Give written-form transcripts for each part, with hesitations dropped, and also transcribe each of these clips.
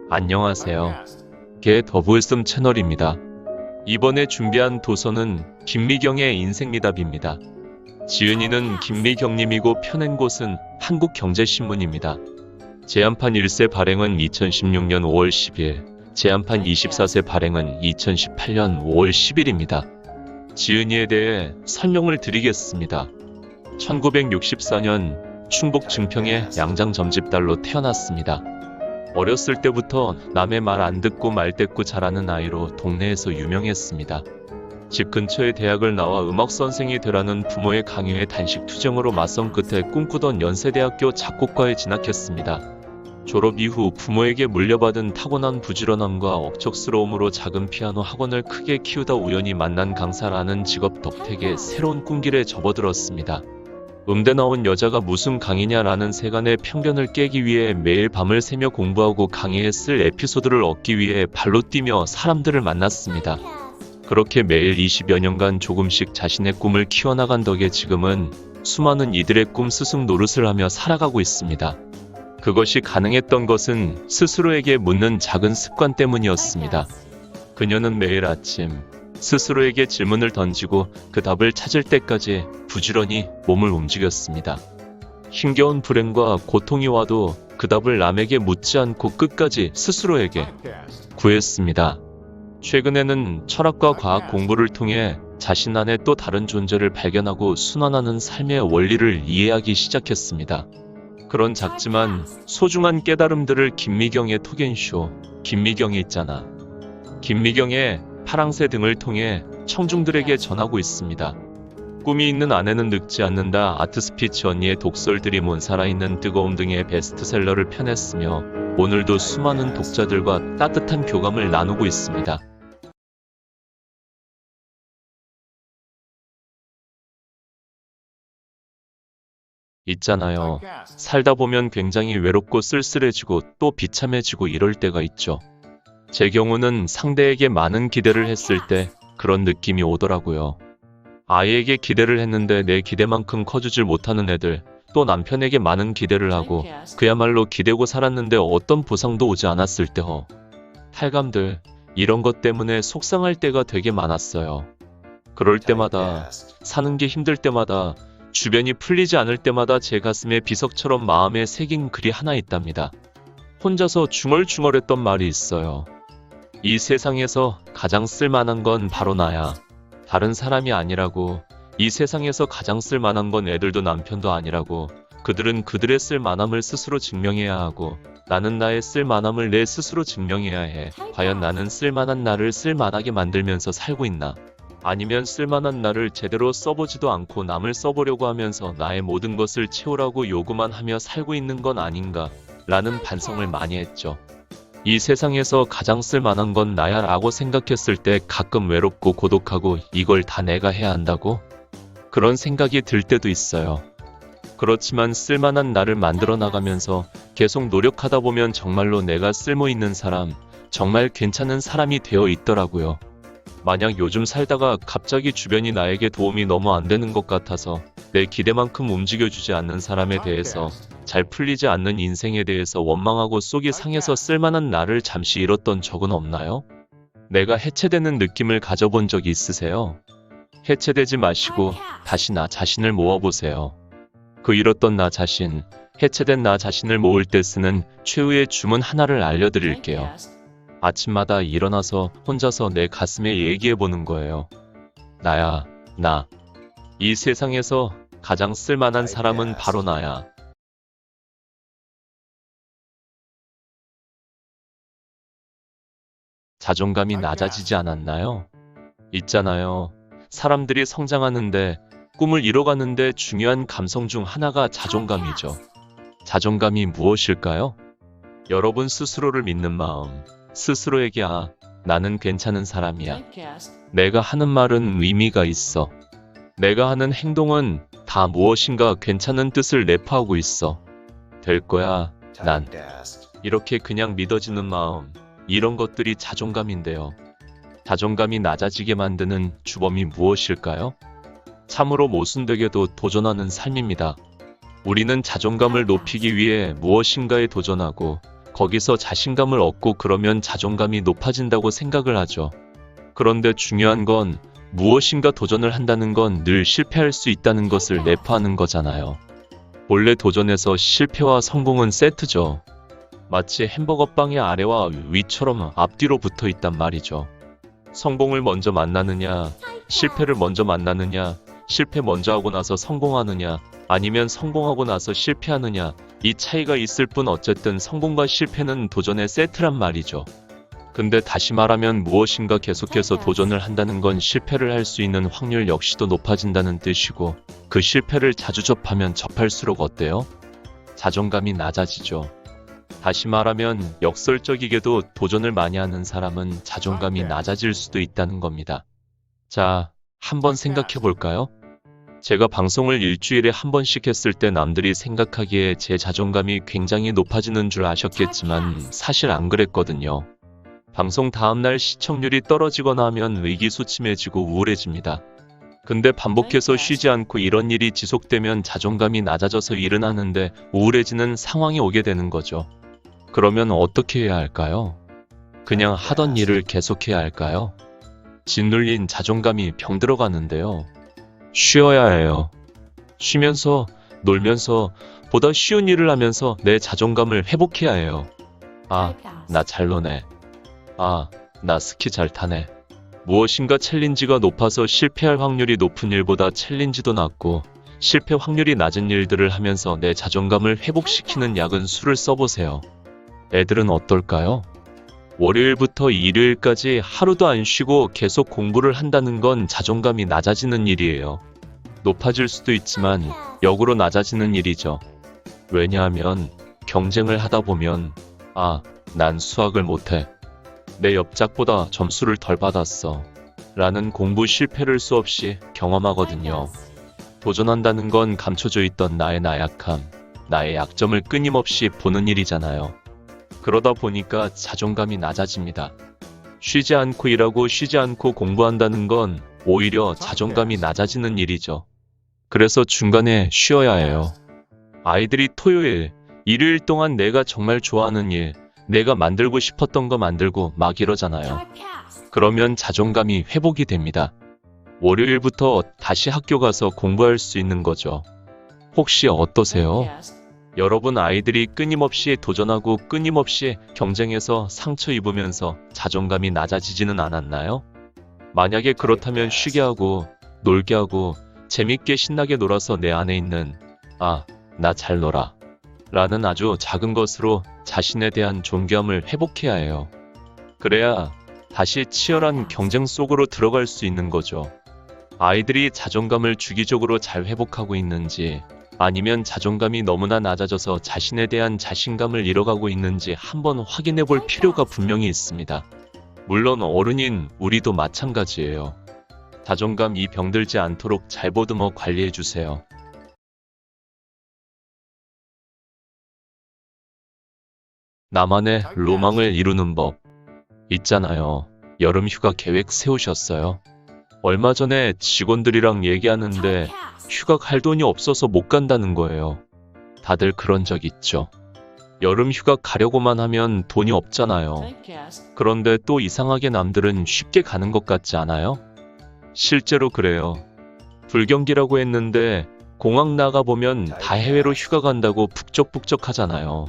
안녕하세요. 개 더블씀 채널입니다. 이번에 준비한 도서는 김미경의 인생미답입니다. 지은이는 김미경님이고 펴낸 곳은 한국경제신문입니다. 제안판 1세 발행은 2016년 5월 10일, 제안판 24세 발행은 2018년 5월 10일입니다. 지은이에 대해 설명을 드리겠습니다. 1964년 충북 증평의 양장점집딸로 태어났습니다. 어렸을 때부터 남의 말 안 듣고 말대꾸 잘하는 아이로 동네에서 유명했습니다. 집 근처의 대학을 나와 음악선생이 되라는 부모의 강요에 단식 투쟁으로 맞선 끝에 꿈꾸던 연세대학교 작곡과에 진학했습니다. 졸업 이후 부모에게 물려받은 타고난 부지런함과 억척스러움으로 작은 피아노 학원을 크게 키우다 우연히 만난 강사라는 직업 덕택에 새로운 꿈길에 접어들었습니다. 음대 나온 여자가 무슨 강의냐라는 세간의 편견을 깨기 위해 매일 밤을 새며 공부하고 강의에 쓸 에피소드를 얻기 위해 발로 뛰며 사람들을 만났습니다. 그렇게 매일 20여 년간 조금씩 자신의 꿈을 키워나간 덕에 지금은 수많은 이들의 꿈 스승 노릇을 하며 살아가고 있습니다. 그것이 가능했던 것은 스스로에게 묻는 작은 습관 때문이었습니다. 그녀는 매일 아침 스스로에게 질문을 던지고 그 답을 찾을 때까지 부지런히 몸을 움직였습니다. 힘겨운 불행과 고통이 와도 그 답을 남에게 묻지 않고 끝까지 스스로에게 구했습니다. 최근에는 철학과 과학 공부를 통해 자신 안에 또 다른 존재를 발견하고 순환하는 삶의 원리를 이해하기 시작했습니다. 그런 작지만 소중한 깨달음들을 김미경의 토견쇼 김미경이 있잖아. 김미경의 파랑새 등을 통해 청중들에게 전하고 있습니다. 꿈이 있는 아내는 늙지 않는다. 아트스피치 언니의 독설들이 문 살아있는 뜨거움 등의 베스트셀러를 펴냈으며 오늘도 수많은 독자들과 따뜻한 교감을 나누고 있습니다. 있잖아요. 살다 보면 굉장히 외롭고 쓸쓸해지고 또 비참해지고 이럴 때가 있죠. 제 경우는 상대에게 많은 기대를 했을 때 그런 느낌이 오더라고요. 아이에게 기대를 했는데 내 기대만큼 커주질 못하는 애들, 또 남편에게 많은 기대를 하고 그야말로 기대고 살았는데 어떤 보상도 오지 않았을 때 탈감들, 이런 것 때문에 속상할 때가 되게 많았어요. 그럴 때마다, 사는 게 힘들 때마다, 주변이 풀리지 않을 때마다 제 가슴에 비석처럼 마음에 새긴 글이 하나 있답니다. 혼자서 중얼중얼했던 말이 있어요. 이 세상에서 가장 쓸만한 건 바로 나야. 다른 사람이 아니라고. 이 세상에서 가장 쓸만한 건 애들도 남편도 아니라고. 그들은 그들의 쓸만함을 스스로 증명해야 하고 나는 나의 쓸만함을 내 스스로 증명해야 해. 과연 나는 쓸만한 나를 쓸만하게 만들면서 살고 있나? 아니면 쓸만한 나를 제대로 써보지도 않고 남을 써보려고 하면서 나의 모든 것을 채우라고 요구만 하며 살고 있는 건 아닌가? 라는 반성을 많이 했죠. 이 세상에서 가장 쓸만한 건 나야 라고 생각했을 때 가끔 외롭고 고독하고 이걸 다 내가 해야 한다고? 그런 생각이 들 때도 있어요. 그렇지만 쓸만한 나를 만들어 나가면서 계속 노력하다 보면 정말로 내가 쓸모 있는 사람, 정말 괜찮은 사람이 되어 있더라고요. 만약 요즘 살다가 갑자기 주변이 나에게 도움이 너무 안 되는 것 같아서 내 기대만큼 움직여주지 않는 사람에 대해서 잘 풀리지 않는 인생에 대해서 원망하고 속이 상해서 쓸만한 나를 잠시 잃었던 적은 없나요? 내가 해체되는 느낌을 가져본 적이 있으세요? 해체되지 마시고 다시 나 자신을 모아보세요. 그 잃었던 나 자신, 해체된 나 자신을 모을 때 쓰는 최후의 주문 하나를 알려드릴게요. 아침마다 일어나서 혼자서 내 가슴에 얘기해보는 거예요. 나야, 나. 이 세상에서 가장 쓸만한 사람은 바로 나야. 자존감이 낮아지지 않았나요? 있잖아요. 사람들이 성장하는데, 꿈을 이뤄가는데 중요한 감성 중 하나가 자존감이죠. 자존감이 무엇일까요? 여러분 스스로를 믿는 마음. 스스로에게 나는 괜찮은 사람이야. 내가 하는 말은 의미가 있어. 내가 하는 행동은 다 무엇인가 괜찮은 뜻을 내포하고 있어. 될 거야, 난. 이렇게 그냥 믿어지는 마음. 이런 것들이 자존감인데요. 자존감이 낮아지게 만드는 주범이 무엇일까요? 참으로 모순되게도 도전하는 삶입니다. 우리는 자존감을 높이기 위해 무엇인가에 도전하고 거기서 자신감을 얻고 그러면 자존감이 높아진다고 생각을 하죠. 그런데 중요한 건 무엇인가 도전을 한다는 건 늘 실패할 수 있다는 것을 내포하는 거잖아요. 본래 도전에서 실패와 성공은 세트죠. 마치 햄버거 빵의 아래와 위처럼 앞뒤로 붙어 있단 말이죠. 성공을 먼저 만나느냐, 실패를 먼저 만나느냐, 실패 먼저 하고 나서 성공하느냐, 아니면 성공하고 나서 실패하느냐, 이 차이가 있을 뿐 어쨌든 성공과 실패는 도전의 세트란 말이죠. 근데 다시 말하면 무엇인가 계속해서 도전을 한다는 건 실패를 할 수 있는 확률 역시도 높아진다는 뜻이고, 그 실패를 자주 접하면 접할수록 어때요? 자존감이 낮아지죠. 다시 말하면 역설적이게도 도전을 많이 하는 사람은 자존감이 낮아질 수도 있다는 겁니다. 자, 한번 생각해 볼까요? 제가 방송을 일주일에 한 번씩 했을 때 남들이 생각하기에 제 자존감이 굉장히 높아지는 줄 아셨겠지만 사실 안 그랬거든요. 방송 다음날 시청률이 떨어지거나 하면 의기소침해지고 우울해집니다. 근데 반복해서 쉬지 않고 이런 일이 지속되면 자존감이 낮아져서 일은 하는데 우울해지는 상황이 오게 되는 거죠. 그러면 어떻게 해야 할까요? 그냥 하던 일을 계속해야 할까요? 짓눌린 자존감이 병들어가는데요. 쉬어야 해요. 쉬면서, 놀면서, 보다 쉬운 일을 하면서 내 자존감을 회복해야 해요. 아, 나 잘 노네. 아, 나 스키 잘 타네. 무엇인가 챌린지가 높아서 실패할 확률이 높은 일보다 챌린지도 낮고 실패 확률이 낮은 일들을 하면서 내 자존감을 회복시키는 약은 수를 써보세요. 애들은 어떨까요? 월요일부터 일요일까지 하루도 안 쉬고 계속 공부를 한다는 건 자존감이 낮아지는 일이에요. 높아질 수도 있지만 역으로 낮아지는 일이죠. 왜냐하면 경쟁을 하다 보면 아, 난 수학을 못해. 내 옆작보다 점수를 덜 받았어. 라는 공부 실패를 수없이 경험하거든요. 도전한다는 건 감춰져 있던 나의 나약함, 나의 약점을 끊임없이 보는 일이잖아요. 그러다 보니까 자존감이 낮아집니다. 쉬지 않고 일하고 쉬지 않고 공부한다는 건 오히려 자존감이 낮아지는 일이죠. 그래서 중간에 쉬어야 해요. 아이들이 토요일, 일요일 동안 내가 정말 좋아하는 일, 내가 만들고 싶었던 거 만들고 막 이러잖아요. 그러면 자존감이 회복이 됩니다. 월요일부터 다시 학교 가서 공부할 수 있는 거죠. 혹시 어떠세요? 여러분 아이들이 끊임없이 도전하고 끊임없이 경쟁해서 상처 입으면서 자존감이 낮아지지는 않았나요? 만약에 그렇다면 쉬게 하고 놀게 하고 재밌게 신나게 놀아서 내 안에 있는 아, 나 잘 놀아 라는 아주 작은 것으로 자신에 대한 존경함을 회복해야 해요. 그래야 다시 치열한 경쟁 속으로 들어갈 수 있는 거죠. 아이들이 자존감을 주기적으로 잘 회복하고 있는지 아니면 자존감이 너무나 낮아져서 자신에 대한 자신감을 잃어가고 있는지 한번 확인해 볼 필요가 분명히 있습니다. 물론 어른인 우리도 마찬가지예요. 자존감이 병들지 않도록 잘 보듬어 관리해 주세요. 나만의 로망을 이루는 법 있잖아요. 여름 휴가 계획 세우셨어요? 얼마 전에 직원들이랑 얘기하는데 휴가 갈 돈이 없어서 못 간다는 거예요. 다들 그런 적 있죠. 여름 휴가 가려고만 하면 돈이 없잖아요. 그런데 또 이상하게 남들은 쉽게 가는 것 같지 않아요? 실제로 그래요. 불경기라고 했는데 공항 나가보면 다 해외로 휴가 간다고 북적북적 하잖아요.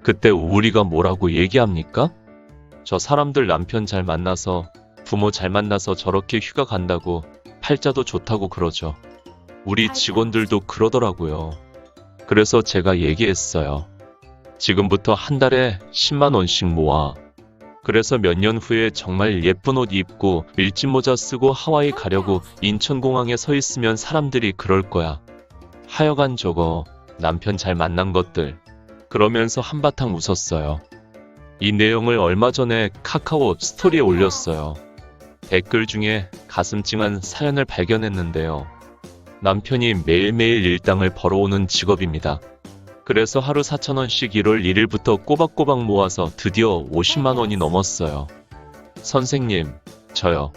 그때 우리가 뭐라고 얘기합니까? 저 사람들 남편 잘 만나서 부모 잘 만나서 저렇게 휴가 간다고 팔자도 좋다고 그러죠. 우리 직원들도 그러더라고요. 그래서 제가 얘기했어요. 지금부터 한 달에 10만 원씩 모아. 그래서 몇 년 후에 정말 예쁜 옷 입고 밀짚 모자 쓰고 하와이 가려고 인천공항에 서 있으면 사람들이 그럴 거야. 하여간 저거 남편 잘 만난 것들. 그러면서 한바탕 웃었어요. 이 내용을 얼마 전에 카카오 스토리에 올렸어요. 댓글 중에 가슴 찡한 사연을 발견했는데요. 남편이 매일매일 일당을 벌어오는 직업입니다. 그래서 하루 4,000원씩 1월 1일부터 꼬박꼬박 모아서 드디어 50만 원이 넘었어요. 선생님, 저요.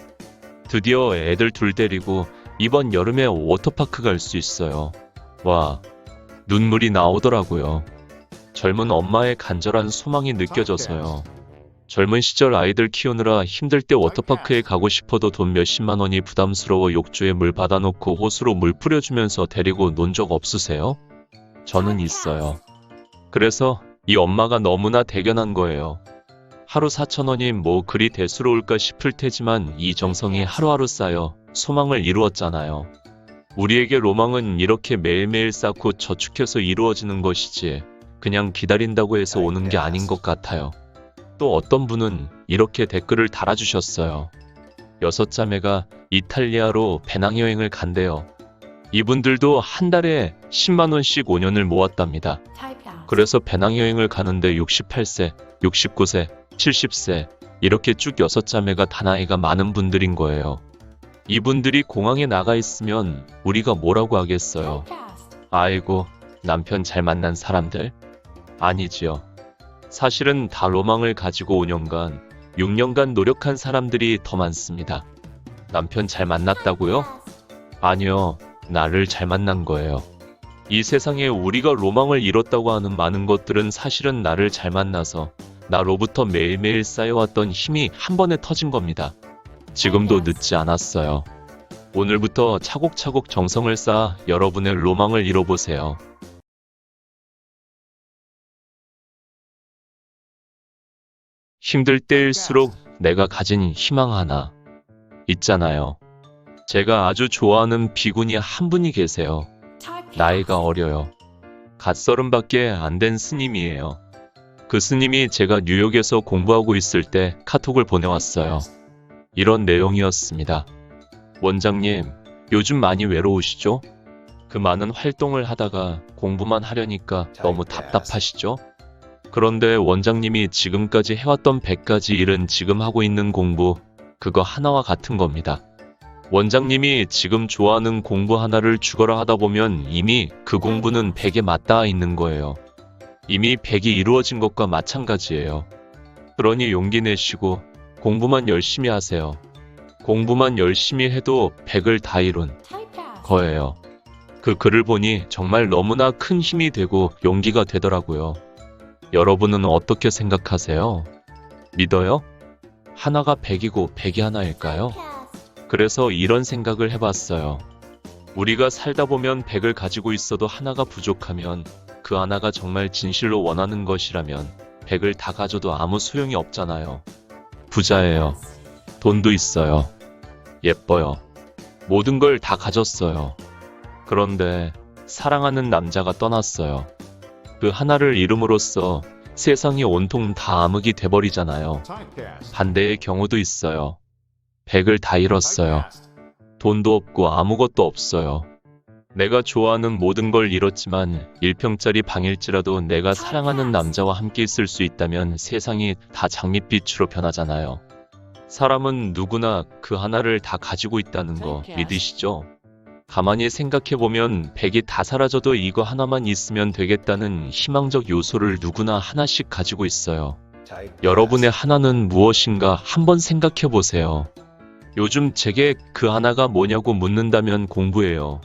드디어 애들 둘 데리고 이번 여름에 워터파크 갈 수 있어요. 와, 눈물이 나오더라고요. 젊은 엄마의 간절한 소망이 느껴져서요. 젊은 시절 아이들 키우느라 힘들 때 워터파크에 가고 싶어도 돈 몇십만 원이 부담스러워 욕조에 물 받아놓고 호수로 물 뿌려주면서 데리고 논 적 없으세요? 저는 있어요. 그래서 이 엄마가 너무나 대견한 거예요. 하루 4,000원이 뭐 그리 대수로울까 싶을 테지만 이 정성이 하루하루 쌓여 소망을 이루었잖아요. 우리에게 로망은 이렇게 매일매일 쌓고 저축해서 이루어지는 것이지 그냥 기다린다고 해서 오는 게 아닌 것 같아요. 또 어떤 분은 이렇게 댓글을 달아주셨어요. 6자매가 이탈리아로 배낭여행을 간대요. 이분들도 한 달에 10만 원씩 5년을 모았답니다. 그래서 배낭여행을 가는데 68세, 69세, 70세 이렇게 쭉 6자매가 다 나이가 많은 분들인 거예요. 이분들이 공항에 나가 있으면 우리가 뭐라고 하겠어요? 아이고, 남편 잘 만난 사람들? 아니지요. 사실은 다 로망을 가지고 5년간, 6년간 노력한 사람들이 더 많습니다. 남편 잘 만났다고요? 아니요, 나를 잘 만난 거예요. 이 세상에 우리가 로망을 이뤘다고 하는 많은 것들은 사실은 나를 잘 만나서 나로부터 매일매일 쌓여왔던 힘이 한 번에 터진 겁니다. 지금도 늦지 않았어요. 오늘부터 차곡차곡 정성을 쌓아 여러분의 로망을 이뤄보세요. 힘들 때일수록 내가 가진 희망 하나 있잖아요. 제가 아주 좋아하는 비구니 한 분이 계세요. 나이가 어려요. 갓 30밖에 안 된 스님이에요. 그 스님이 제가 뉴욕에서 공부하고 있을 때 카톡을 보내왔어요. 이런 내용이었습니다. 원장님, 요즘 많이 외로우시죠? 그 많은 활동을 하다가 공부만 하려니까 너무 답답하시죠? 그런데 원장님이 지금까지 해왔던 100가지 일은 지금 하고 있는 공부, 그거 하나와 같은 겁니다. 원장님이 지금 좋아하는 공부 하나를 죽어라 하다 보면 이미 그 공부는 100에 맞닿아 있는 거예요. 이미 100이 이루어진 것과 마찬가지예요. 그러니 용기 내시고 공부만 열심히 하세요. 공부만 열심히 해도 100을 다 이룬 거예요. 그 글을 보니 정말 너무나 큰 힘이 되고 용기가 되더라고요. 여러분은 어떻게 생각하세요? 믿어요? 하나가 100이고 100이 하나일까요? 그래서 이런 생각을 해봤어요. 우리가 살다 보면 100을 가지고 있어도 하나가 부족하면 그 하나가 정말 진실로 원하는 것이라면 100을 다 가져도 아무 소용이 없잖아요. 부자예요. 돈도 있어요. 예뻐요. 모든 걸 다 가졌어요. 그런데 사랑하는 남자가 떠났어요. 그 하나를 잃음으로써 세상이 온통 다 암흑이 돼버리잖아요. 반대의 경우도 있어요. 100을 다 잃었어요. 돈도 없고 아무것도 없어요. 내가 좋아하는 모든 걸 잃었지만 1평짜리 방일지라도 내가 사랑하는 남자와 함께 있을 수 있다면 세상이 다 장밋빛으로 변하잖아요. 사람은 누구나 그 하나를 다 가지고 있다는 거 믿으시죠? 가만히 생각해보면 100이 다 사라져도 이거 하나만 있으면 되겠다는 희망적 요소를 누구나 하나씩 가지고 있어요. 여러분의 하나는 무엇인가 한번 생각해보세요. 요즘 제게 그 하나가 뭐냐고 묻는다면 공부예요.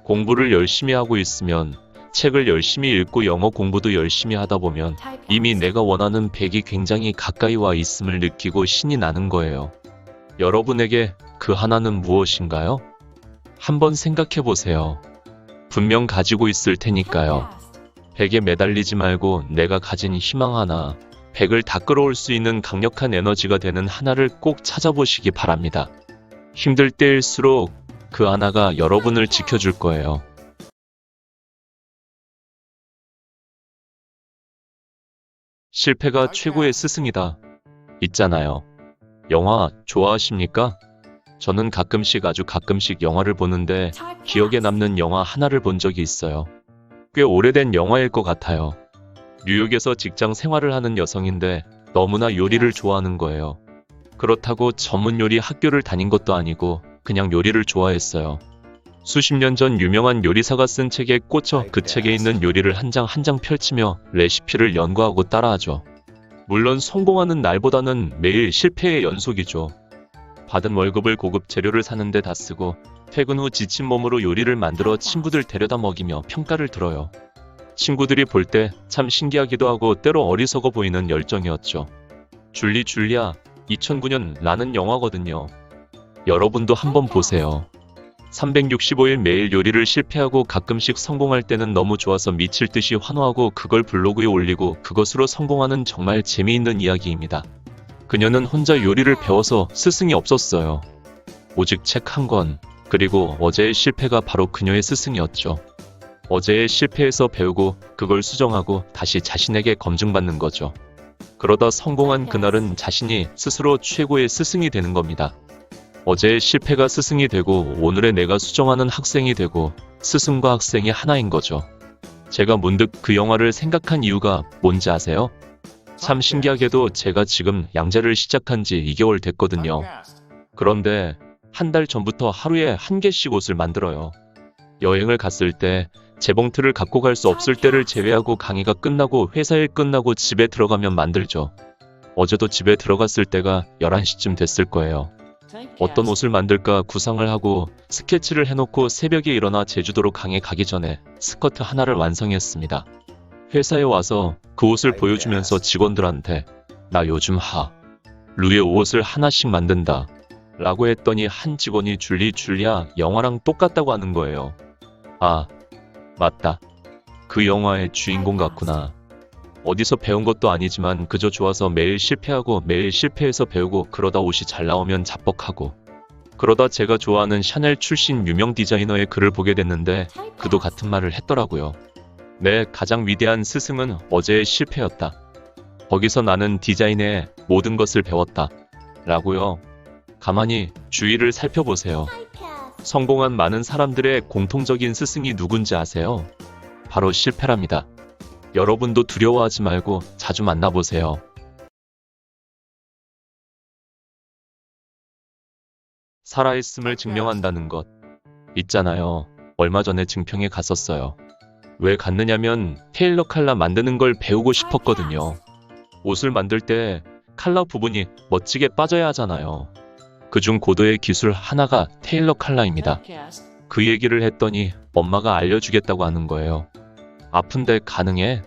공부를 열심히 하고 있으면 책을 열심히 읽고 영어 공부도 열심히 하다 보면 이미 내가 원하는 100이 굉장히 가까이 와 있음을 느끼고 신이 나는 거예요. 여러분에게 그 하나는 무엇인가요? 한번 생각해 보세요. 분명 가지고 있을 테니까요. 100에 매달리지 말고 내가 가진 희망 하나, 100을 다 끌어올 수 있는 강력한 에너지가 되는 하나를 꼭 찾아보시기 바랍니다. 힘들 때일수록 그 하나가 여러분을 지켜줄 거예요. 실패가 최고의 스승이다. 있잖아요. 영화 좋아하십니까? 저는 가끔씩 아주 가끔씩 영화를 보는데 기억에 남는 영화 하나를 본 적이 있어요. 꽤 오래된 영화일 것 같아요. 뉴욕에서 직장 생활을 하는 여성인데 너무나 요리를 좋아하는 거예요. 그렇다고 전문 요리 학교를 다닌 것도 아니고 그냥 요리를 좋아했어요. 수십 년 전 유명한 요리사가 쓴 책에 꽂혀 그 책에 있는 요리를 한 장 한 장 펼치며 레시피를 연구하고 따라하죠. 물론 성공하는 날보다는 매일 실패의 연속이죠. 받은 월급을 고급 재료를 사는데 다 쓰고 퇴근 후 지친 몸으로 요리를 만들어 친구들 데려다 먹이며 평가를 들어요. 친구들이 볼 때 참 신기하기도 하고 때로 어리석어 보이는 열정이었죠. 줄리아 2009년라는 영화거든요. 여러분도 한번 보세요. 365일 매일 요리를 실패하고 가끔씩 성공할 때는 너무 좋아서 미칠 듯이 환호하고 그걸 블로그에 올리고 그것으로 성공하는 정말 재미있는 이야기입니다. 그녀는 혼자 요리를 배워서 스승이 없었어요. 오직 책 한 권, 그리고 어제의 실패가 바로 그녀의 스승이었죠. 어제의 실패에서 배우고 그걸 수정하고 다시 자신에게 검증받는 거죠. 그러다 성공한 그날은 자신이 스스로 최고의 스승이 되는 겁니다. 어제의 실패가 스승이 되고 오늘의 내가 수정하는 학생이 되고 스승과 학생이 하나인 거죠. 제가 문득 그 영화를 생각한 이유가 뭔지 아세요? 참 신기하게도 제가 지금 양재를 시작한 지 2개월 됐거든요. 그런데 한 달 전부터 하루에 1개씩 옷을 만들어요. 여행을 갔을 때 재봉틀을 갖고 갈 수 없을 때를 제외하고 강의가 끝나고 회사 일 끝나고 집에 들어가면 만들죠. 어제도 집에 들어갔을 때가 11시쯤 됐을 거예요. 어떤 옷을 만들까 구상을 하고 스케치를 해놓고 새벽에 일어나 제주도로 강에 가기 전에 스커트 하나를 완성했습니다. 회사에 와서 그 옷을 보여주면서 직원들한테 나 요즘 루의 옷을 하나씩 만든다 라고 했더니 한 직원이 줄리아 영화랑 똑같다고 하는 거예요. 아, 맞다. 그 영화의 주인공 같구나. 어디서 배운 것도 아니지만 그저 좋아서 매일 실패하고 매일 실패해서 배우고 그러다 옷이 잘 나오면 자뻑하고 그러다 제가 좋아하는 샤넬 출신 유명 디자이너의 글을 보게 됐는데 그도 같은 말을 했더라고요. 내 가장 위대한 스승은 어제의 실패였다. 거기서 나는 디자인의 모든 것을 배웠다. 라고요. 가만히 주위를 살펴보세요. 성공한 많은 사람들의 공통적인 스승이 누군지 아세요? 바로 실패랍니다. 여러분도 두려워하지 말고 자주 만나보세요. 살아있음을 증명한다는 것. 있잖아요. 얼마 전에 증평에 갔었어요. 왜 갔느냐면 테일러 칼라 만드는 걸 배우고 싶었거든요. 옷을 만들 때 칼라 부분이 멋지게 빠져야 하잖아요. 그중 고도의 기술 하나가 테일러 칼라입니다. 그 얘기를 했더니 엄마가 알려주겠다고 하는 거예요. 아픈데 가능해?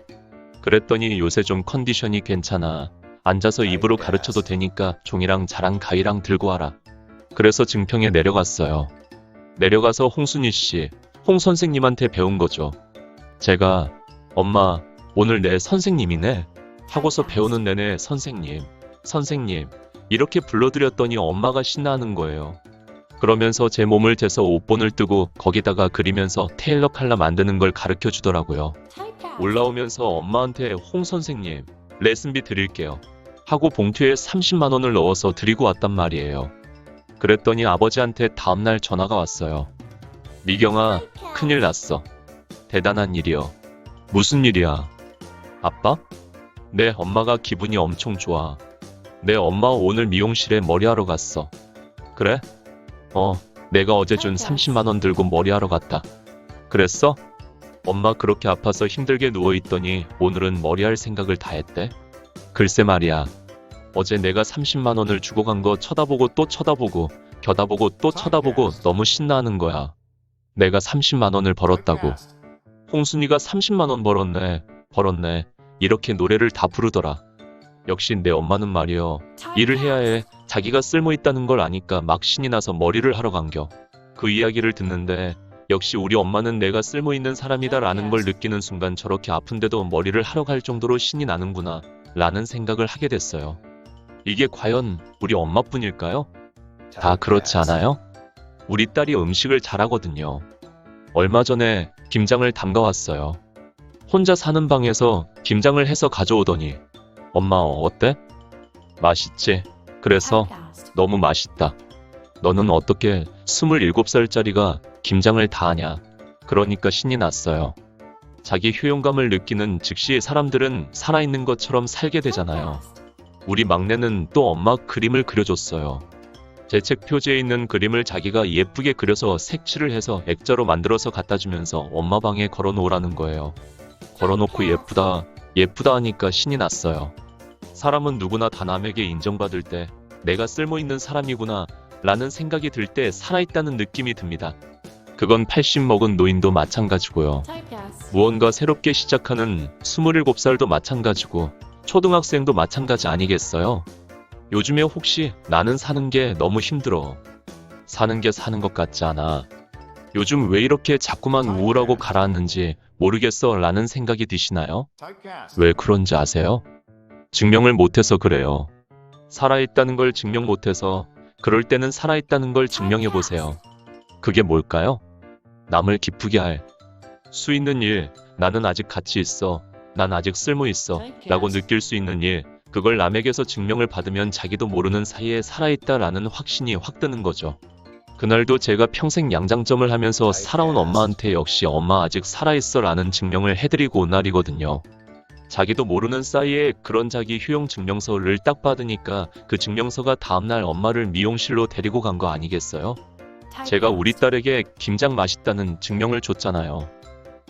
그랬더니 요새 좀 컨디션이 괜찮아. 앉아서 입으로 가르쳐도 되니까 종이랑 자랑 가위랑 들고 와라. 그래서 증평에 내려갔어요. 내려가서 홍순희 씨, 홍 선생님한테 배운 거죠. 제가 엄마 오늘 내 선생님이네 하고서 배우는 내내 선생님 이렇게 불러드렸더니 엄마가 신나는 거예요. 그러면서 제 몸을 재서 옷본을 뜨고 거기다가 그리면서 테일러 칼라 만드는 걸 가르쳐 주더라고요. 올라오면서 엄마한테 홍 선생님 레슨비 드릴게요 하고 봉투에 30만 원을 넣어서 드리고 왔단 말이에요. 그랬더니 아버지한테 다음날 전화가 왔어요. 미경아, 큰일 났어. 대단한 일이여. 무슨 일이야? 아빠? 내 엄마가 기분이 엄청 좋아. 내 엄마 오늘 미용실에 머리하러 갔어. 그래? 내가 어제 준 30만 원 들고 머리하러 갔다. 그랬어? 엄마 그렇게 아파서 힘들게 누워있더니 오늘은 머리할 생각을 다 했대. 글쎄 말이야. 어제 내가 30만 원을 주고 간 거 쳐다보고 또 쳐다보고 겨다보고 또 쳐다보고 너무 신나하는 거야. 내가 30만 원을 벌었다고. 홍순이가 30만 원 벌었네. 이렇게 노래를 다 부르더라. 역시 내 엄마는 말이여. 일을 해야 해. 자기가 쓸모있다는 걸 아니까 막 신이 나서 머리를 하러 간겨. 그 이야기를 듣는데 역시 우리 엄마는 내가 쓸모있는 사람이다 라는 걸 느끼는 순간 저렇게 아픈데도 머리를 하러 갈 정도로 신이 나는구나 라는 생각을 하게 됐어요. 이게 과연 우리 엄마뿐일까요? 다 그렇지 않아요? 우리 딸이 음식을 잘하거든요. 얼마 전에 김장을 담가왔어요. 혼자 사는 방에서 김장을 해서 가져오더니 엄마 어때? 맛있지? 그래서 너무 맛있다. 너는 어떻게 27살짜리가 김장을 다 하냐? 그러니까 신이 났어요. 자기 효용감을 느끼는 즉시 사람들은 살아있는 것처럼 살게 되잖아요. 우리 막내는 또 엄마 그림을 그려줬어요. 제 책 표지에 있는 그림을 자기가 예쁘게 그려서 색칠을 해서 액자로 만들어서 갖다주면서 엄마 방에 걸어놓으라는 거예요. 걸어놓고 예쁘다 하니까 신이 났어요. 사람은 누구나 다 남에게 인정받을 때 내가 쓸모있는 사람이구나 라는 생각이 들 때 살아있다는 느낌이 듭니다. 그건 80 먹은 노인도 마찬가지고요. 무언가 새롭게 시작하는 27살도 마찬가지고 초등학생도 마찬가지 아니겠어요? 요즘에 혹시 나는 사는 게 너무 힘들어. 사는 게 사는 것 같지 않아. 요즘 왜 이렇게 자꾸만 우울하고 가라앉는지 모르겠어 라는 생각이 드시나요? 왜 그런지 아세요? 증명을 못해서 그래요. 살아있다는 걸 증명 못해서 그럴 때는 살아있다는 걸 증명해보세요. 그게 뭘까요? 남을 기쁘게 할 수 있는 일, 나는 아직 가치 있어, 난 아직 쓸모 있어 라고 느낄 수 있는 일, 그걸 남에게서 증명을 받으면 자기도 모르는 사이에 살아있다라는 확신이 확 드는 거죠. 그날도 제가 평생 양장점을 하면서 살아온 엄마한테 역시 엄마 아직 살아있어 라는 증명을 해드리고 온 날이거든요. 자기도 모르는 사이에 그런 자기 효용 증명서를 딱 받으니까 그 증명서가 다음날 엄마를 미용실로 데리고 간 거 아니겠어요? 제가 우리 딸에게 김장 맛있다는 증명을 줬잖아요.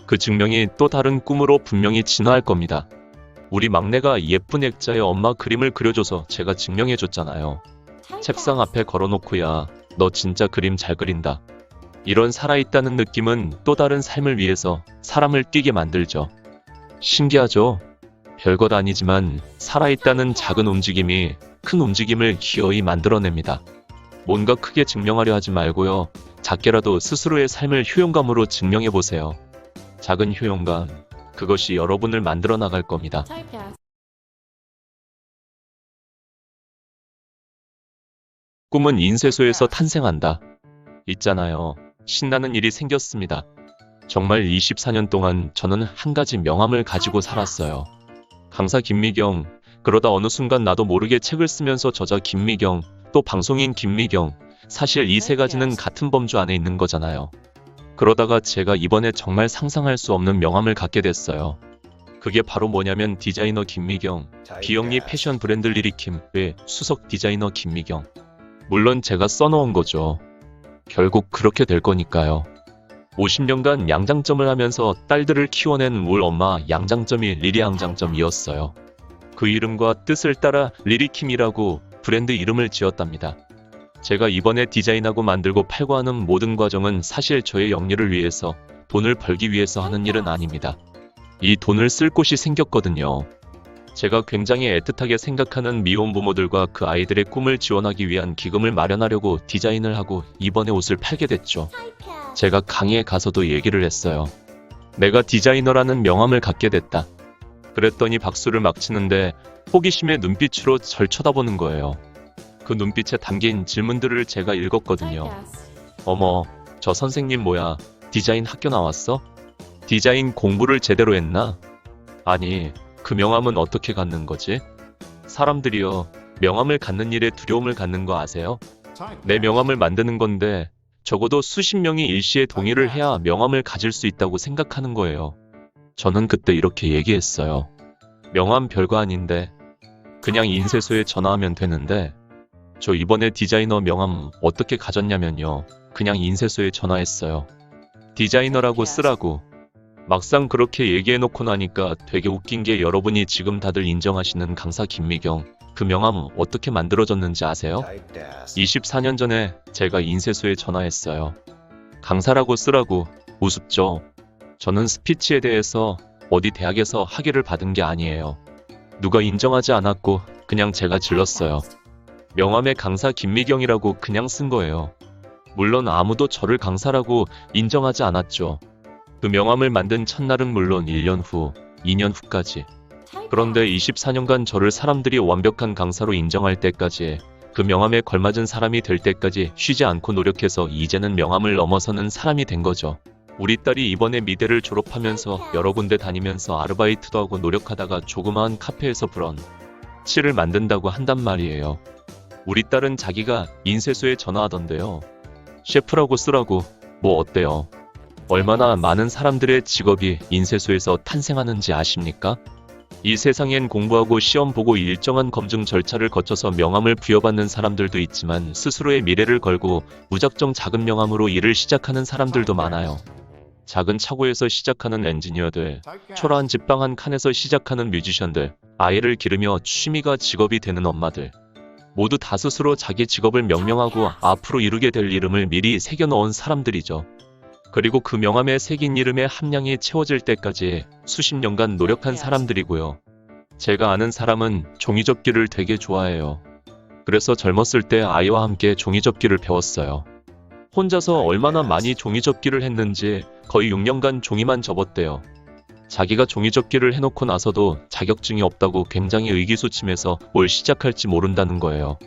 그 증명이 또 다른 꿈으로 분명히 진화할 겁니다. 우리 막내가 예쁜 액자에 엄마 그림을 그려줘서 제가 증명해줬잖아요. 책상 앞에 걸어놓고야 너 진짜 그림 잘 그린다. 이런 살아있다는 느낌은 또 다른 삶을 위해서 사람을 뛰게 만들죠. 신기하죠? 별것 아니지만 살아있다는 작은 움직임이 큰 움직임을 기어이 만들어냅니다. 뭔가 크게 증명하려 하지 말고요. 작게라도 스스로의 삶을 효용감으로 증명해보세요. 작은 효용감, 그것이 여러분을 만들어 나갈 겁니다. 꿈은 인쇄소에서 탄생한다. 있잖아요. 신나는 일이 생겼습니다. 정말 24년 동안 저는 한 가지 명함을 가지고 살았어요. 강사 김미경, 그러다 어느 순간 나도 모르게 책을 쓰면서 저자 김미경, 또 방송인 김미경, 사실 이 세 가지는 같은 범주 안에 있는 거잖아요. 그러다가 제가 이번에 정말 상상할 수 없는 명함을 갖게 됐어요. 그게 바로 뭐냐면 디자이너 김미경, 비영리 패션 브랜드 리리킴의 수석 디자이너 김미경. 물론 제가 써놓은 거죠. 결국 그렇게 될 거니까요. 50년간 양장점을 하면서 딸들을 키워낸 울 엄마 양장점이 리리 양장점이었어요. 그 이름과 뜻을 따라 리리킴이라고 브랜드 이름을 지었답니다. 제가 이번에 디자인하고 만들고 팔고 하는 모든 과정은 사실 저의 영리를 위해서, 돈을 벌기 위해서 하는 일은 아닙니다. 이 돈을 쓸 곳이 생겼거든요. 제가 굉장히 애틋하게 생각하는 미혼 부모들과 그 아이들의 꿈을 지원하기 위한 기금을 마련하려고 디자인을 하고 이번에 옷을 팔게 됐죠. 제가 강의에 가서도 얘기를 했어요. 내가 디자이너라는 명함을 갖게 됐다. 그랬더니 박수를 막 치는데 호기심의 눈빛으로 절 쳐다보는 거예요. 그 눈빛에 담긴 질문들을 제가 읽었거든요. 어머, 저 선생님 뭐야? 디자인 학교 나왔어? 디자인 공부를 제대로 했나? 아니, 그 명함은 어떻게 갖는 거지? 사람들이요, 명함을 갖는 일에 두려움을 갖는 거 아세요? 내 명함을 만드는 건데 적어도 수십 명이 일시에 동의를 해야 명함을 가질 수 있다고 생각하는 거예요. 저는 그때 이렇게 얘기했어요. 명함 별거 아닌데 그냥 인쇄소에 전화하면 되는데 저 이번에 디자이너 명함 어떻게 가졌냐면요. 그냥 인쇄소에 전화했어요. 디자이너라고 쓰라고. 막상 그렇게 얘기해놓고 나니까 되게 웃긴 게 여러분이 지금 다들 인정하시는 강사 김미경, 그 명함 어떻게 만들어졌는지 아세요? 24년 전에 제가 인쇄소에 전화했어요. 강사라고 쓰라고. 우습죠? 저는 스피치에 대해서 어디 대학에서 학위를 받은 게 아니에요. 누가 인정하지 않았고 그냥 제가 질렀어요. 명함에 강사 김미경이라고 그냥 쓴 거예요. 물론 아무도 저를 강사라고 인정하지 않았죠. 그 명함을 만든 첫날은 물론 1년 후, 2년 후까지. 그런데 24년간 저를 사람들이 완벽한 강사로 인정할 때까지, 그 명함에 걸맞은 사람이 될 때까지 쉬지 않고 노력해서 이제는 명함을 넘어서는 사람이 된 거죠. 우리 딸이 이번에 미대를 졸업하면서 여러 군데 다니면서 아르바이트도 하고 노력하다가 조그마한 카페에서 브런치를 만든다고 한단 말이에요. 우리 딸은 자기가 인쇄소에 전화하던데요. 셰프라고 쓰라고. 뭐 어때요? 얼마나 많은 사람들의 직업이 인쇄소에서 탄생하는지 아십니까? 이 세상엔 공부하고 시험 보고 일정한 검증 절차를 거쳐서 명함을 부여받는 사람들도 있지만 스스로의 미래를 걸고 무작정 작은 명함으로 일을 시작하는 사람들도 많아요. 작은 차고에서 시작하는 엔지니어들, 초라한 집방 한 칸에서 시작하는 뮤지션들, 아이를 기르며 취미가 직업이 되는 엄마들. 모두 다 스스로 자기 직업을 명명하고 앞으로 이루게 될 이름을 미리 새겨놓은 사람들이죠. 그리고 그 명함에 새긴 이름의 함량이 채워질 때까지 수십 년간 노력한 사람들이고요. 제가 아는 사람은 종이접기를 되게 좋아해요. 그래서 젊었을 때 아이와 함께 종이접기를 배웠어요. 혼자서 얼마나 많이 종이접기를 했는지 거의 6년간 종이만 접었대요. 자기가 종이접기를 해놓고 나서도 자격증이 없다고 굉장히 의기소침해서 뭘 시작할지 모른다는 거예요.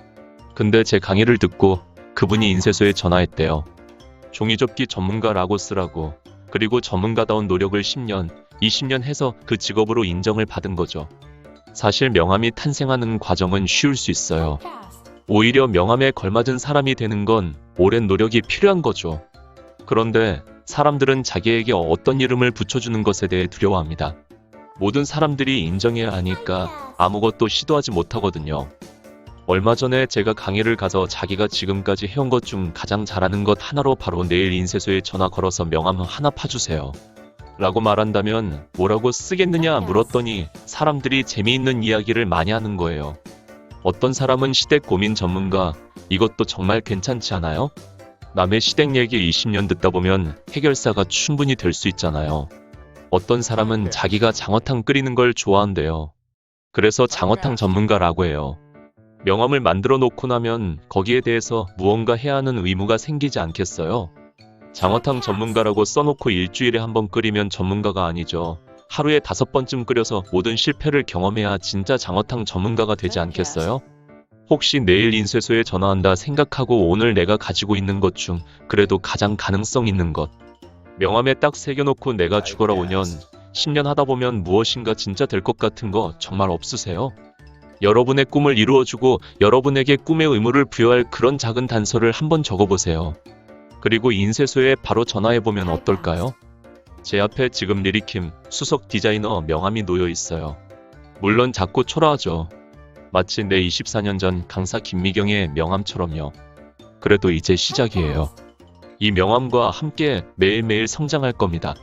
근데 제 강의를 듣고 그분이 인쇄소에 전화했대요. 종이접기 전문가라고 쓰라고. 그리고 전문가다운 노력을 10년, 20년 해서 그 직업으로 인정을 받은 거죠. 사실 명함이 탄생하는 과정은 쉬울 수 있어요. 오히려 명함에 걸맞은 사람이 되는 건 오랜 노력이 필요한 거죠. 그런데 사람들은 자기에게 어떤 이름을 붙여주는 것에 대해 두려워합니다. 모든 사람들이 인정해야 하니까 아무것도 시도하지 못하거든요. 얼마 전에 제가 강의를 가서 자기가 지금까지 해온 것 중 가장 잘하는 것 하나로 바로 내일 인쇄소에 전화 걸어서 명함 하나 파주세요 라고 말한다면 뭐라고 쓰겠느냐 물었더니 사람들이 재미있는 이야기를 많이 하는 거예요. 어떤 사람은 시댁 고민 전문가, 이것도 정말 괜찮지 않아요? 남의 시댁 얘기 20년 듣다 보면 해결사가 충분히 될 수 있잖아요. 어떤 사람은 자기가 장어탕 끓이는 걸 좋아한대요. 그래서 장어탕 전문가라고 해요. 명함을 만들어 놓고 나면 거기에 대해서 무언가 해야 하는 의무가 생기지 않겠어요? 장어탕 전문가라고 써놓고 일주일에 한 번 끓이면 전문가가 아니죠. 하루에 5번쯤 끓여서 모든 실패를 경험해야 진짜 장어탕 전문가가 되지 않겠어요? 혹시 내일 인쇄소에 전화한다 생각하고 오늘 내가 가지고 있는 것 중 그래도 가장 가능성 있는 것. 명함에 딱 새겨놓고 내가 죽어라 5년, 10년 하다 보면 무엇인가 진짜 될 것 같은 거 정말 없으세요? 여러분의 꿈을 이루어주고 여러분에게 꿈의 의무를 부여할 그런 작은 단서를 한번 적어보세요. 그리고 인쇄소에 바로 전화해보면 어떨까요? 제 앞에 지금 리리킴 수석 디자이너 명함이 놓여 있어요. 물론 작고 초라하죠. 마치 내 24년 전 강사 김미경의 명함처럼요. 그래도 이제 시작이에요. 이 명함과 함께 매일매일 성장할 겁니다.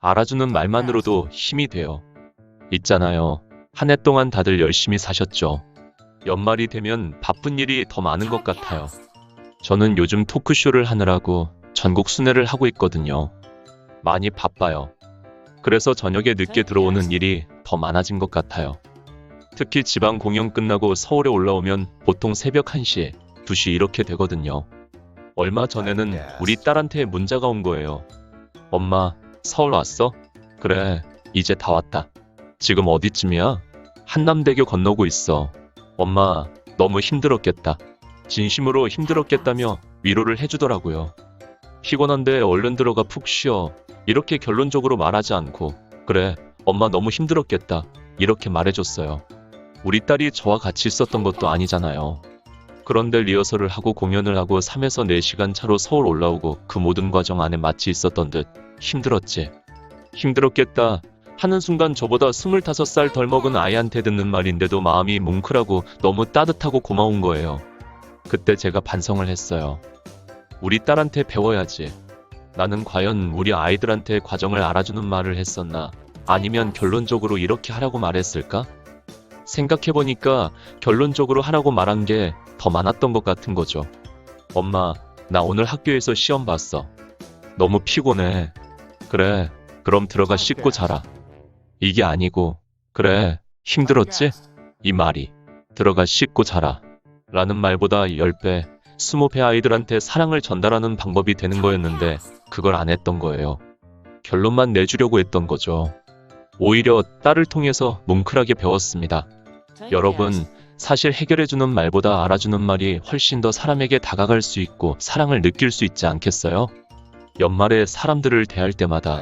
알아주는 말만으로도 힘이 돼요. 있잖아요. 한 해 동안 다들 열심히 사셨죠. 연말이 되면 바쁜 일이 더 많은 것 같아요. 저는 요즘 토크쇼를 하느라고 전국 순회를 하고 있거든요. 많이 바빠요. 그래서 저녁에 늦게 들어오는 일이 더 많아진 것 같아요. 특히 지방 공연 끝나고 서울에 올라오면 보통 새벽 1시, 2시 이렇게 되거든요. 얼마 전에는 우리 딸한테 문자가 온 거예요. 엄마, 서울 왔어? 그래, 이제 다 왔다. 지금 어디쯤이야? 한남대교 건너고 있어. 엄마, 너무 힘들었겠다. 진심으로 힘들었겠다며 위로를 해주더라고요. 피곤한데 얼른 들어가 푹 쉬어. 이렇게 결론적으로 말하지 않고, 그래, 엄마 너무 힘들었겠다. 이렇게 말해줬어요. 우리 딸이 저와 같이 있었던 것도 아니잖아요. 그런데 리허설을 하고 공연을 하고 3에서 4시간 차로 서울 올라오고 그 모든 과정 안에 마치 있었던 듯 힘들었지. 힘들었겠다 하는 순간 저보다 25살 덜 먹은 아이한테 듣는 말인데도 마음이 뭉클하고 너무 따뜻하고 고마운 거예요. 그때 제가 반성을 했어요. 우리 딸한테 배워야지. 나는 과연 우리 아이들한테 과정을 알아주는 말을 했었나? 아니면 결론적으로 이렇게 하라고 말했을까? 생각해보니까 결론적으로 하라고 말한 게 더 많았던 것 같은 거죠. 엄마, 나 오늘 학교에서 시험 봤어. 너무 피곤해. 그래, 그럼 들어가 씻고 자라. 이게 아니고, 그래, 힘들었지? 이 말이, 들어가 씻고 자라. 라는 말보다 10배, 20배 아이들한테 사랑을 전달하는 방법이 되는 거였는데, 그걸 안 했던 거예요. 결론만 내주려고 했던 거죠. 오히려 딸을 통해서 뭉클하게 배웠습니다. 여러분, 사실 해결해주는 말보다 알아주는 말이 훨씬 더 사람에게 다가갈 수 있고 사랑을 느낄 수 있지 않겠어요? 연말에 사람들을 대할 때마다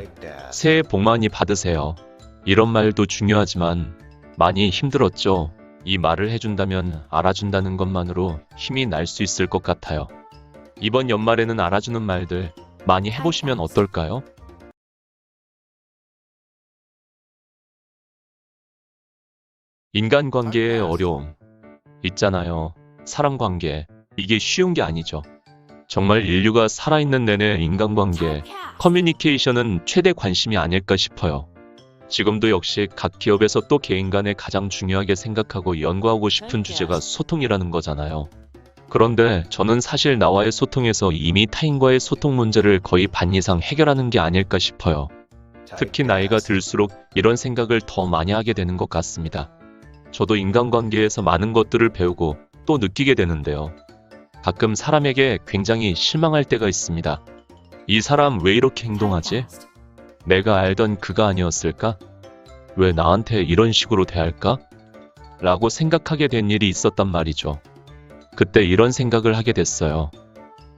새해 복 많이 받으세요. 이런 말도 중요하지만 많이 힘들었죠? 이 말을 해준다면 알아준다는 것만으로 힘이 날 수 있을 것 같아요. 이번 연말에는 알아주는 말들 많이 해보시면 어떨까요? 인간관계의 어려움 있잖아요. 사람 관계. 이게 쉬운 게 아니죠. 정말 인류가 살아있는 내내 인간관계, 커뮤니케이션은 최대 관심이 아닐까 싶어요. 지금도 역시 각 기업에서 또 개인 간에 가장 중요하게 생각하고 연구하고 싶은 주제가 소통이라는 거잖아요. 그런데 저는 사실 나와의 소통에서 이미 타인과의 소통 문제를 거의 반 이상 해결하는 게 아닐까 싶어요. 특히 나이가 들수록 이런 생각을 더 많이 하게 되는 것 같습니다. 저도 인간관계에서 많은 것들을 배우고 또 느끼게 되는데요. 가끔 사람에게 굉장히 실망할 때가 있습니다. 이 사람 왜 이렇게 행동하지? 내가 알던 그가 아니었을까? 왜 나한테 이런 식으로 대할까? 라고 생각하게 된 일이 있었단 말이죠. 그때 이런 생각을 하게 됐어요.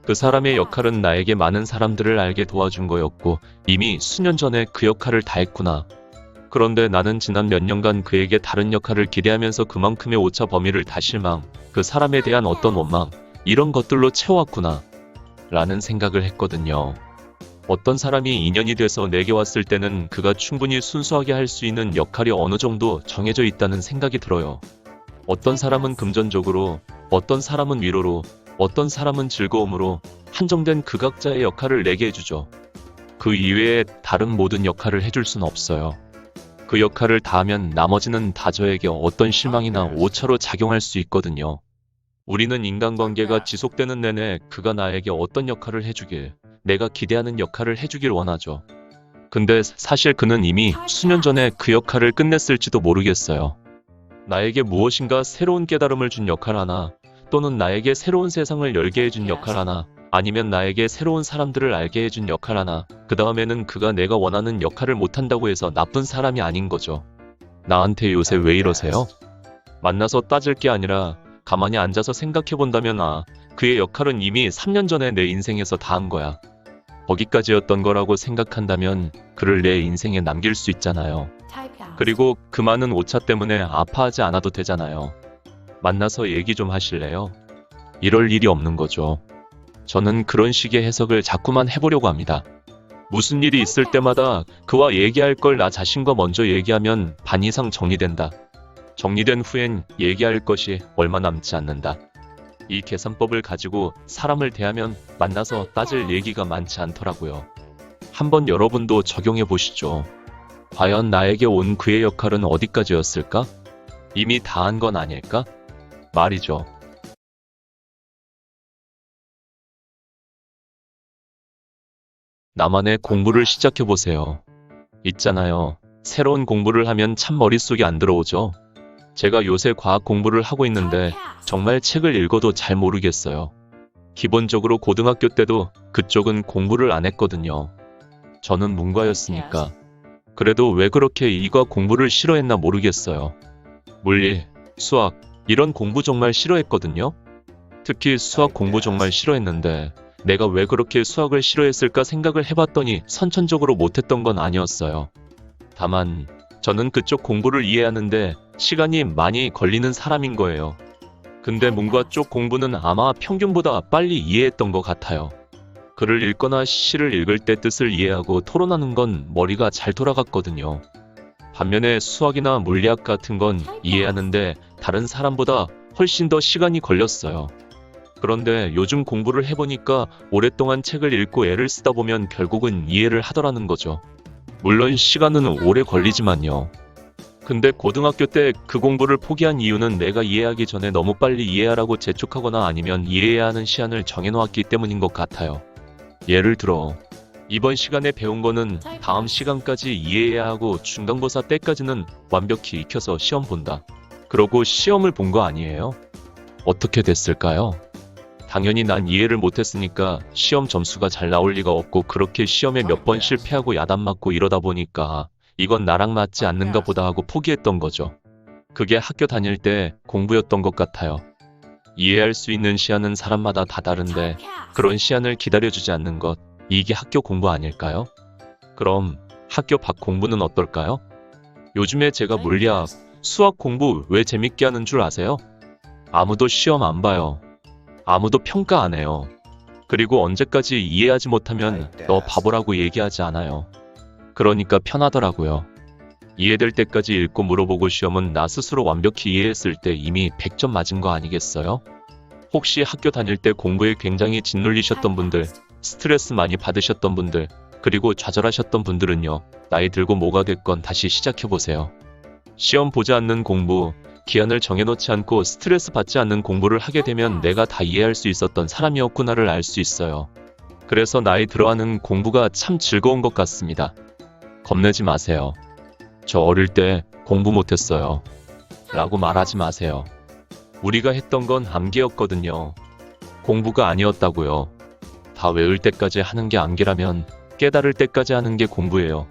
그 사람의 역할은 나에게 많은 사람들을 알게 도와준 거였고 이미 수년 전에 그 역할을 다 했구나. 그런데 나는 지난 몇 년간 그에게 다른 역할을 기대하면서 그만큼의 오차 범위를 다 실망, 그 사람에 대한 어떤 원망, 이런 것들로 채워왔구나. 라는 생각을 했거든요. 어떤 사람이 인연이 돼서 내게 왔을 때는 그가 충분히 순수하게 할 수 있는 역할이 어느 정도 정해져 있다는 생각이 들어요. 어떤 사람은 금전적으로, 어떤 사람은 위로로, 어떤 사람은 즐거움으로 한정된 그 각자의 역할을 내게 해주죠. 그 이외에 다른 모든 역할을 해줄 순 없어요. 그 역할을 다 하면 나머지는 다 저에게 어떤 실망이나 오차로 작용할 수 있거든요. 우리는 인간관계가 지속되는 내내 그가 나에게 어떤 역할을 해주길, 내가 기대하는 역할을 해주길 원하죠. 근데 사실 그는 이미 수년 전에 그 역할을 끝냈을지도 모르겠어요. 나에게 무엇인가 새로운 깨달음을 준 역할 하나, 또는 나에게 새로운 세상을 열게 해준 역할 하나, 아니면 나에게 새로운 사람들을 알게 해준 역할 하나, 그 다음에는 그가 내가 원하는 역할을 못한다고 해서 나쁜 사람이 아닌 거죠. 나한테 요새 왜 이러세요? 만나서 따질 게 아니라 가만히 앉아서 생각해본다면 그의 역할은 이미 3년 전에 내 인생에서 다 한 거야. 거기까지였던 거라고 생각한다면 그를 내 인생에 남길 수 있잖아요. 그리고 그 많은 오차 때문에 아파하지 않아도 되잖아요. 만나서 얘기 좀 하실래요? 이럴 일이 없는 거죠. 저는 그런 식의 해석을 자꾸만 해보려고 합니다. 무슨 일이 있을 때마다 그와 얘기할 걸 나 자신과 먼저 얘기하면 반 이상 정리된다. 정리된 후엔 얘기할 것이 얼마 남지 않는다. 이 계산법을 가지고 사람을 대하면 만나서 따질 얘기가 많지 않더라고요. 한번 여러분도 적용해 보시죠. 과연 나에게 온 그의 역할은 어디까지였을까? 이미 다 한 건 아닐까? 말이죠. 나만의 공부를 시작해보세요. 있잖아요. 새로운 공부를 하면 참 머릿속에 안 들어오죠. 제가 요새 과학 공부를 하고 있는데 정말 책을 읽어도 잘 모르겠어요. 기본적으로 고등학교 때도 그쪽은 공부를 안 했거든요. 저는 문과였으니까. 그래도 왜 그렇게 이과 공부를 싫어했나 모르겠어요. 물리, 수학, 이런 공부 정말 싫어했거든요. 특히 수학 공부 정말 싫어했는데 내가 왜 그렇게 수학을 싫어했을까 생각을 해봤더니 선천적으로 못했던 건 아니었어요. 다만 저는 그쪽 공부를 이해하는데 시간이 많이 걸리는 사람인 거예요. 근데 문과 쪽 공부는 아마 평균보다 빨리 이해했던 것 같아요. 글을 읽거나 시를 읽을 때 뜻을 이해하고 토론하는 건 머리가 잘 돌아갔거든요. 반면에 수학이나 물리학 같은 건 이해하는데 다른 사람보다 훨씬 더 시간이 걸렸어요. 그런데 요즘 공부를 해보니까 오랫동안 책을 읽고 애를 쓰다 보면 결국은 이해를 하더라는 거죠. 물론 시간은 오래 걸리지만요. 근데 고등학교 때 그 공부를 포기한 이유는 내가 이해하기 전에 너무 빨리 이해하라고 재촉하거나 아니면 이해해야 하는 시한을 정해놓았기 때문인 것 같아요. 예를 들어 이번 시간에 배운 거는 다음 시간까지 이해해야 하고 중간고사 때까지는 완벽히 익혀서 시험 본다. 그러고 시험을 본 거 아니에요? 어떻게 됐을까요? 당연히 난 이해를 못했으니까 시험 점수가 잘 나올 리가 없고 그렇게 시험에 몇 번 실패하고 야단 맞고 이러다 보니까 이건 나랑 맞지 않는가 보다 하고 포기했던 거죠. 그게 학교 다닐 때 공부였던 것 같아요. 이해할 수 있는 시한은 사람마다 다 다른데 그런 시한을 기다려주지 않는 것, 이게 학교 공부 아닐까요? 그럼 학교 밖 공부는 어떨까요? 요즘에 제가 물리학, 수학 공부 왜 재밌게 하는 줄 아세요? 아무도 시험 안 봐요. 아무도 평가 안 해요. 그리고 언제까지 이해하지 못하면 너 바보라고 얘기하지 않아요. 그러니까 편하더라고요. 이해될 때까지 읽고 물어보고 시험은 나 스스로 완벽히 이해했을 때 이미 100점 맞은 거 아니겠어요? 혹시 학교 다닐 때 공부에 굉장히 짓눌리셨던 분들, 스트레스 많이 받으셨던 분들, 그리고 좌절하셨던 분들은요, 나이 들고 뭐가 됐건 다시 시작해보세요. 시험 보지 않는 공부, 기한을 정해놓지 않고 스트레스 받지 않는 공부를 하게 되면 내가 다 이해할 수 있었던 사람이었구나를 알 수 있어요. 그래서 나이 들어하는 공부가 참 즐거운 것 같습니다. 겁내지 마세요. 저 어릴 때 공부 못했어요. 라고 말하지 마세요. 우리가 했던 건 암기였거든요. 공부가 아니었다고요. 다 외울 때까지 하는 게 암기라면 깨달을 때까지 하는 게 공부예요.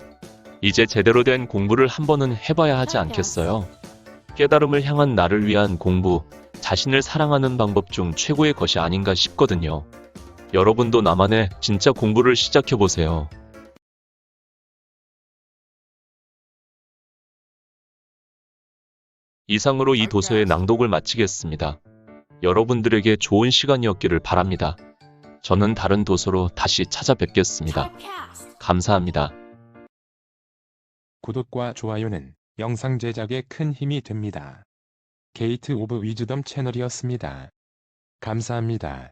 이제 제대로 된 공부를 한 번은 해봐야 하지 않겠어요? 깨달음을 향한 나를 위한 공부, 자신을 사랑하는 방법 중 최고의 것이 아닌가 싶거든요. 여러분도 나만의 진짜 공부를 시작해보세요. 이상으로 이 도서의 낭독을 마치겠습니다. 여러분들에게 좋은 시간이었기를 바랍니다. 저는 다른 도서로 다시 찾아뵙겠습니다. 감사합니다. 구독과 좋아요는 영상 제작에 큰 힘이 됩니다. 게이트 오브 위즈덤 채널이었습니다. 감사합니다.